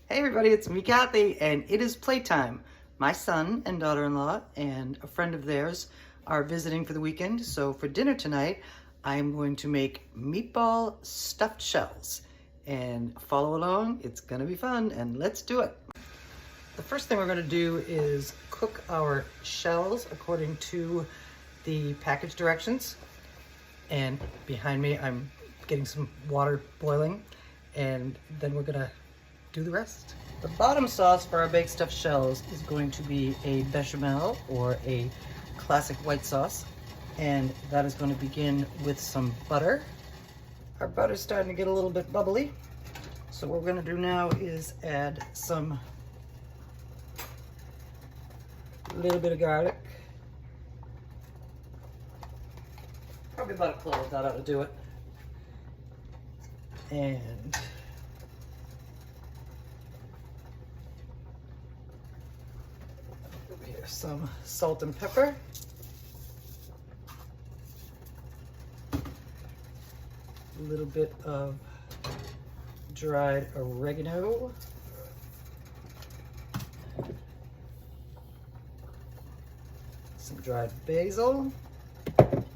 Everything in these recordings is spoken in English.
Hey everybody, it's me, Kathy, and it is playtime. My son and daughter-in-law and a friend of theirs are visiting for the weekend, so for dinner tonight, I am going to make meatball stuffed shells. And follow along, it's gonna be fun, and let's do it. The first thing we're gonna do is cook our shells according to the package directions. And behind me, I'm getting some water boiling, and then we're gonna do the rest. The bottom sauce for our baked stuffed shells is going to be a bechamel or a classic white sauce, and that is going to begin with some butter. Our butter's starting to get a little bit bubbly, so what we're going to do now is add some little bit of garlic, probably about a clove, that ought to do it, and some salt and pepper, a little bit of dried oregano, some dried basil, and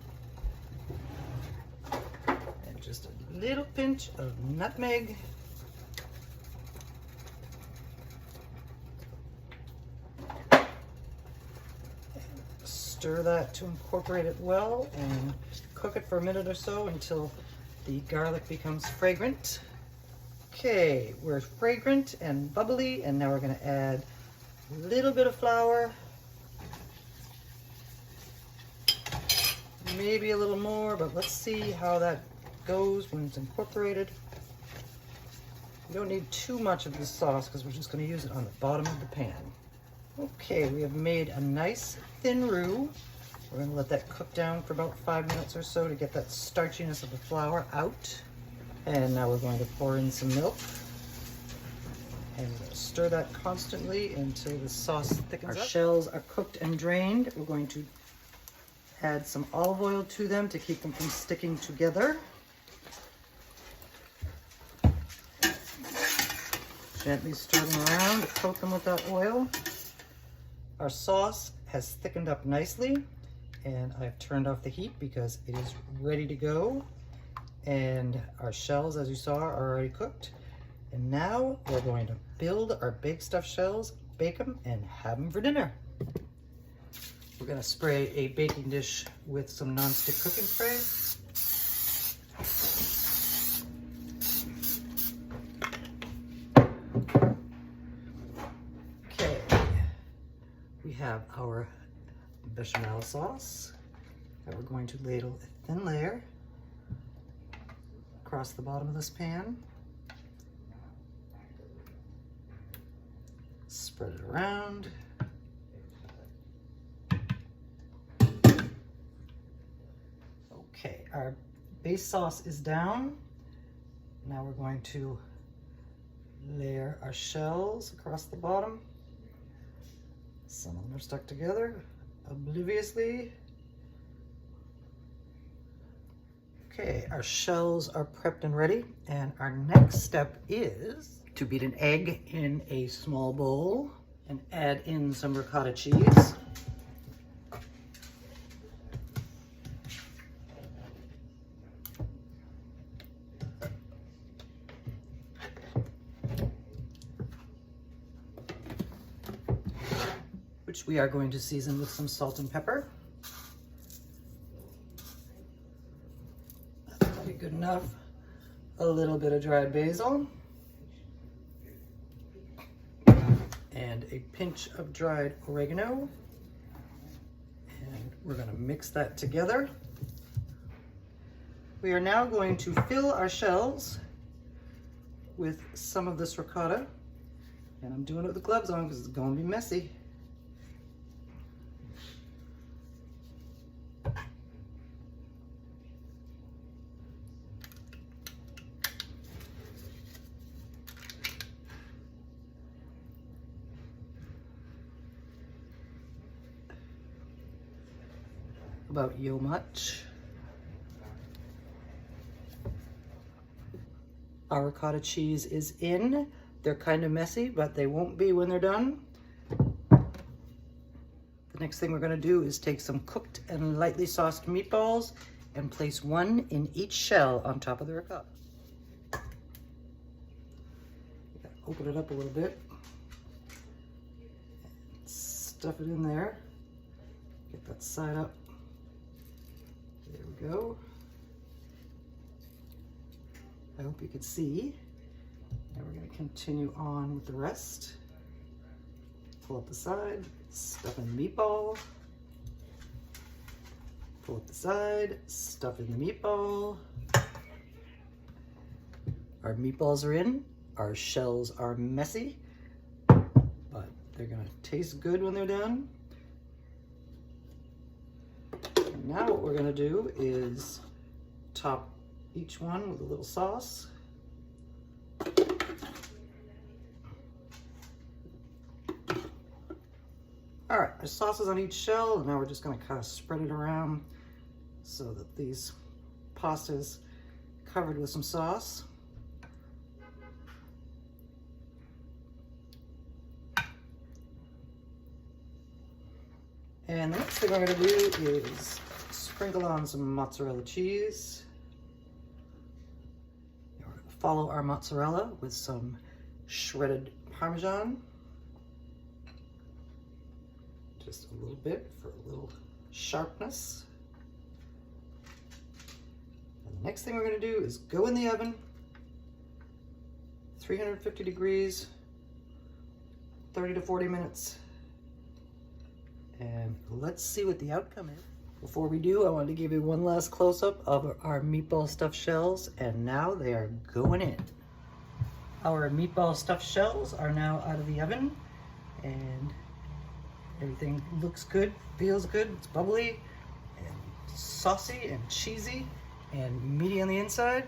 just a little pinch of nutmeg. Stir that to incorporate it well and cook it for a minute or so until the garlic becomes fragrant. Okay, we're fragrant and bubbly, and now we're going to add a little bit of flour, maybe a little more, but let's see how that goes when it's incorporated. We don't need too much of this sauce because we're just going to use it on the bottom of the pan. Okay, we have made a nice thin roux. We're going to let that cook down for about 5 minutes or so to get that starchiness of the flour out. And now we're going to pour in some milk and stir that constantly until the sauce thickens up. Our shells are cooked and drained. We're going to add some olive oil to them to keep them from sticking together. Gently stir them around to coat them with that oil. Our sauce has thickened up nicely, and I've turned off the heat because it is ready to go. And our shells, as you saw, are already cooked. And now we're going to build our baked stuffed shells, bake them, and have them for dinner. We're going to spray a baking dish with some non-stick cooking spray. We have our bechamel sauce that we're going to ladle a thin layer across the bottom of this pan. Spread it around. Okay, our base sauce is down. Now we're going to layer our shells across the bottom. Some of them are stuck together obliviously. Okay, our shells are prepped and ready, and our next step is to beat an egg in a small bowl and add in some ricotta cheese. Which we are going to season with some salt and pepper. That's probably good enough. A little bit of dried basil. And a pinch of dried oregano. And we're going to mix that together. We are now going to fill our shells with some of this ricotta. And I'm doing it with the gloves on because it's going to be messy. About yo much. Our ricotta cheese is in. They're kind of messy, but they won't be when they're done. The next thing we're gonna do is take some cooked and lightly sauced meatballs and place one in each shell on top of the ricotta. Open it up a little bit. Stuff it in there. Get that side up. There we go. I hope you can see. And we're going to continue on with the rest. Pull up the side, stuff in the meatball. Pull up the side, stuff in the meatball. Our meatballs are in. Our shells are messy, but they're going to taste good when they're done. And now what we're going to do is top each one with a little sauce. All right, our sauce is on each shell, and now we're just going to kind of spread it around so that these pastas covered with some sauce. And the next thing we're going to do is sprinkle on some mozzarella cheese. We're going to follow our mozzarella with some shredded Parmesan. Just a little bit for a little sharpness. And the next thing we're going to do is go in the oven, 350 degrees, 30 to 40 minutes. And let's see what the outcome is. Before we do, I wanted to give you one last close-up of our meatball stuffed shells, and now they are going in. Our meatball stuffed shells are now out of the oven, and everything looks good, feels good, it's bubbly, and saucy, and cheesy, and meaty on the inside.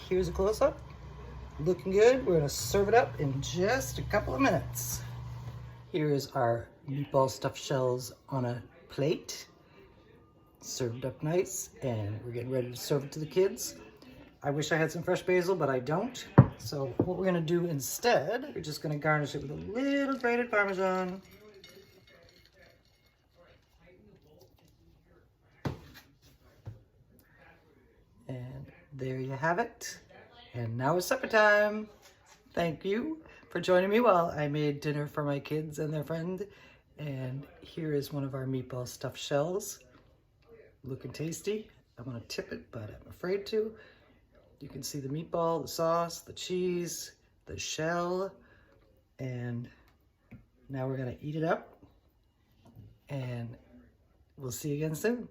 Here's a close-up. Looking good. We're gonna serve it up in just a couple of minutes. Here is our meatball stuffed shells on a plate, served up nice, and we're getting ready to serve it to the kids. I wish I had some fresh basil, but I don't. So what we're gonna do instead, we're just gonna garnish it with a little grated Parmesan. And there you have it. And now it's supper time. Thank you for joining me while I made dinner for my kids and their friend. And here is one of our meatball stuffed shells. Looking tasty. I want to tip it, but I'm afraid to. You can see the meatball, the sauce, the cheese, the shell. And now we're going to eat it up. And we'll see you again soon.